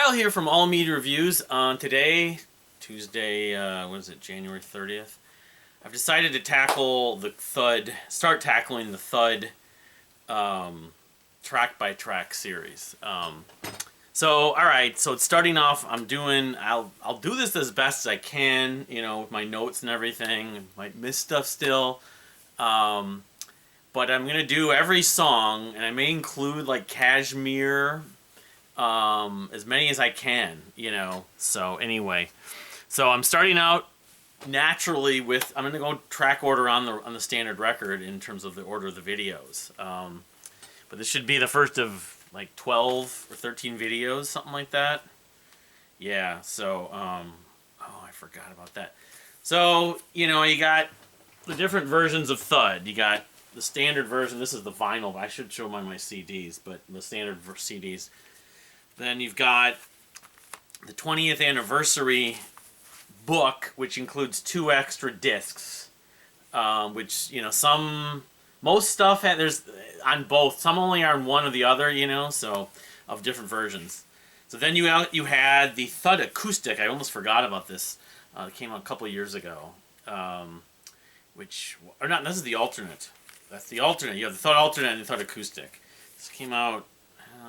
Kyle here from All Media Reviews. Today, Tuesday, what is it, January 30th? I've decided to start tackling the Thud track-by-track series. Alright, so it's starting off, I'll do this as best as I can, with my notes and everything. Might miss stuff still. But I'm going to do every song, and I may include, like, Kashmir, as many as I can, So, anyway. So, I'm starting out naturally with, I'm going to go track order on the standard record in terms of the order of the videos. But this should be the first of, like, 12 or 13 videos, something like that. Yeah, so, oh, I forgot about that. So, you got the different versions of Thud. You got the standard version. This is the vinyl. I should show them on my CDs, but the standard CDs. Then you've got the 20th anniversary book, which includes 2 extra discs. Which, most stuff there's on both. Some only are on one or the other, so of different versions. So then you had the Thud Acoustic. I almost forgot about this. It came out a couple years ago. This is the alternate. That's the alternate. You have the Thud Alternate and the Thud Acoustic. This came out,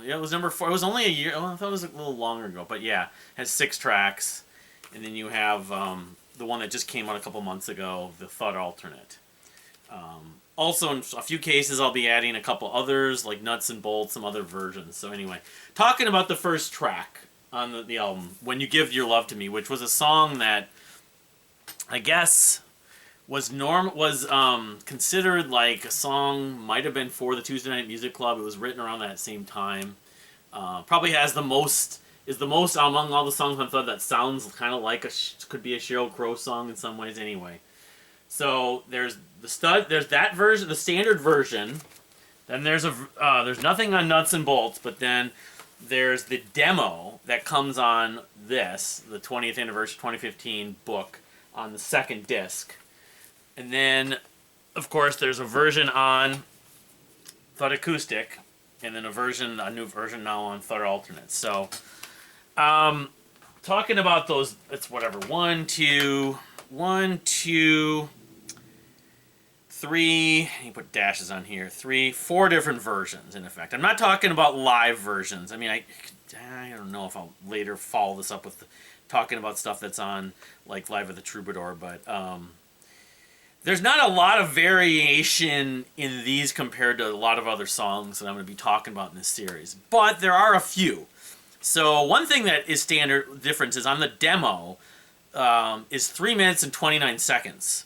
it was number 4. It was only a year. I thought it was a little longer ago. But yeah, it has 6 tracks. And then you have the one that just came out a couple months ago, the Thud Alternate. Also, in a few cases, I'll be adding a couple others, like Nuts and Bolts, some other versions. So anyway, talking about the first track on the album, When You Give Your Love to Me, which was a song that I guess was considered like a song, might have been for the Tuesday Night Music Club. It was written around that same time. Probably is the most among all the songs on Thud that sounds kind of like could be a Sheryl Crow song in some ways anyway. So there's that version, the standard version. Then there's nothing on Nuts and Bolts, but then there's the demo that comes on the 20th anniversary 2015 book on the second disc. And then, of course, there's a version on Thud Acoustic, and then a new version now on Thud Alternate. So, talking about those, it's whatever, 1, 2, 3, you put dashes on here, 4 different versions, in effect. I'm not talking about live versions. I mean, I don't know if I'll later follow this up with talking about stuff that's on, like, Live at the Troubadour, but, there's not a lot of variation in these compared to a lot of other songs that I'm going to be talking about in this series. But there are a few. So one thing that is standard difference is on the demo is 3 minutes and 29 seconds.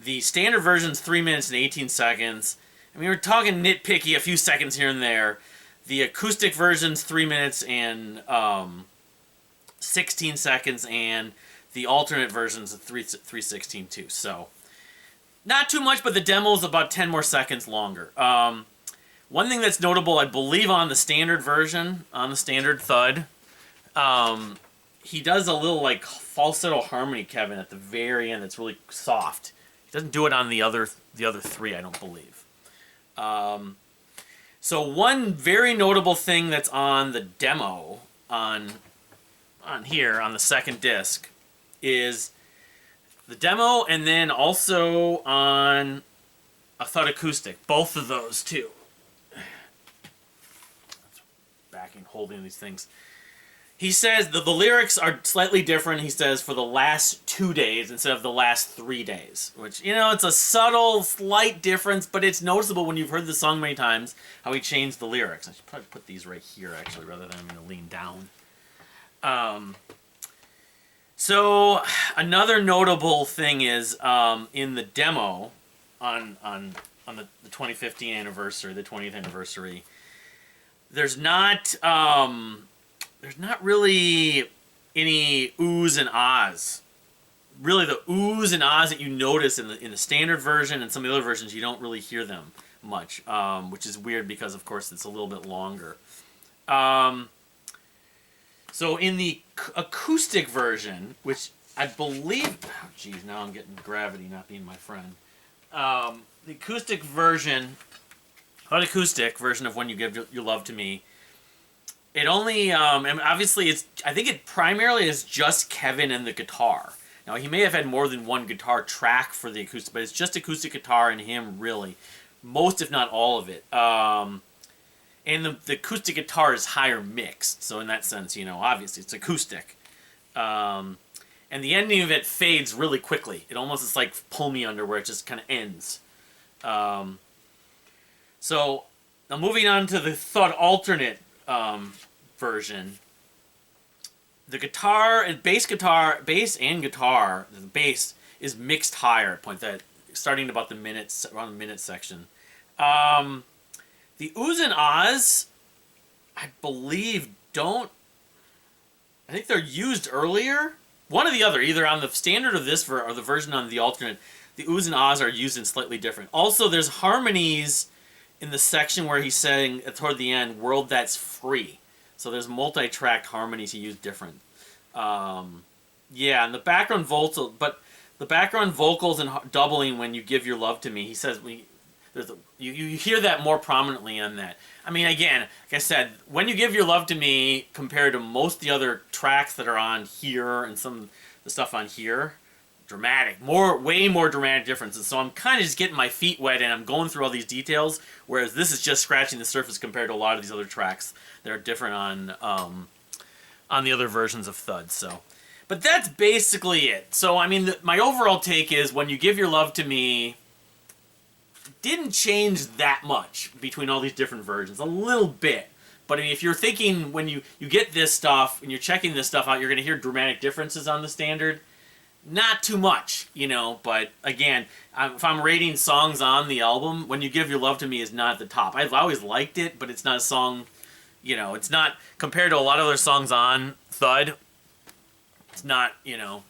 The standard version is 3 minutes and 18 seconds. I mean, we're talking nitpicky, a few seconds here and there. The acoustic version's 3 minutes and 16 seconds, and the alternate version's 3:16 too. So not too much, but the demo is about 10 more seconds longer. One thing that's notable, I believe on the standard version, on the standard Thud, he does a little like falsetto harmony, Kevin, at the very end. That's really soft. He doesn't do it on the other 3, I don't believe. So one very notable thing that's on the demo on here on the second disc is the demo, and then also on a Thud Acoustic. Both of those, too. Backing, holding these things. He says the lyrics are slightly different, he says, for the last 2 days instead of the last 3 days. Which, it's a subtle, slight difference, but it's noticeable when you've heard the song many times, how he changed the lyrics. I should probably put these right here, actually, rather than I'm going to lean down. So another notable thing is in the demo on the 2015 anniversary, the 20th anniversary, there's not really any oohs and ahs. Really, the oohs and ahs that you notice in the standard version and some of the other versions, you don't really hear them much, which is weird because, of course, it's a little bit longer. So in the acoustic version, which I believe... Oh, geez, now I'm getting gravity not being my friend. The acoustic version, Thud Acoustic version of When You Give Your Love to Me, It only, and obviously I think it primarily is just Kevin and the guitar. Now, he may have had more than one guitar track for the acoustic, but it's just acoustic guitar and him, really. Most, if not all of it. And the acoustic guitar is higher mixed, so in that sense, obviously it's acoustic. And the ending of it fades really quickly. It almost is like Pull Me Under, where it just kind of ends. So, now moving on to the Thud Alternate version. The guitar and bass and guitar, the bass is mixed higher at point that starting about around the minute section. The oohs and ahs, I believe, I think they're used earlier. One or the other, either on the standard of this or the version on the alternate. The oohs and ahs are used in slightly different. Also, there's harmonies in the section where he's saying toward the end, "World That's Free." So there's multi-tracked harmonies he used different. Yeah, and the background vocals, and doubling when you give your love to me. He says you hear that more prominently on that. I mean, again, like I said, when you give your love to me compared to most of the other tracks that are on here and some of the stuff on here, way more dramatic differences. So I'm kind of just getting my feet wet and I'm going through all these details, whereas this is just scratching the surface compared to a lot of these other tracks that are different on the other versions of Thud. So, but that's basically it. So I mean, my overall take is when you give your love to me, didn't change that much between all these different versions. A little bit. But I mean, if you're thinking when you get this stuff and you're checking this stuff out, you're going to hear dramatic differences on the standard. Not too much, but again, if I'm rating songs on the album, When You Give Your Love to Me is not at the top. I've always liked it, but it's not a song, it's not, compared to a lot of other songs on Thud, it's not, I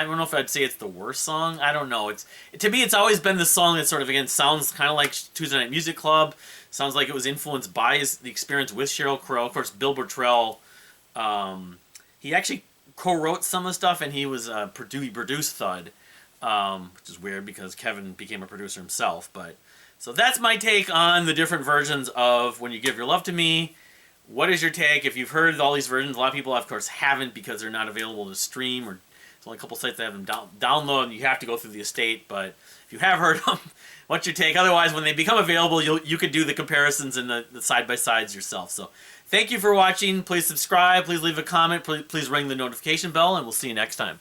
don't know if I'd say it's the worst song. I don't know. To me, it's always been the song that sort of, again, sounds kind of like Tuesday Night Music Club. Sounds like it was influenced by the experience with Sheryl Crow. Of course, Bill Bottrell, he actually co-wrote some of the stuff, and he produced Thud, which is weird because Kevin became a producer himself. But so that's my take on the different versions of When You Give Your Love to Me. What is your take? If you've heard all these versions, a lot of people, of course, haven't because they're not available to stream, or there's only a couple sites that have them download, and you have to go through the estate. But if you have heard them, what's your take? Otherwise, when they become available, you could do the comparisons and the side-by-sides yourself. So thank you for watching. Please subscribe. Please leave a comment. Please ring the notification bell, and we'll see you next time.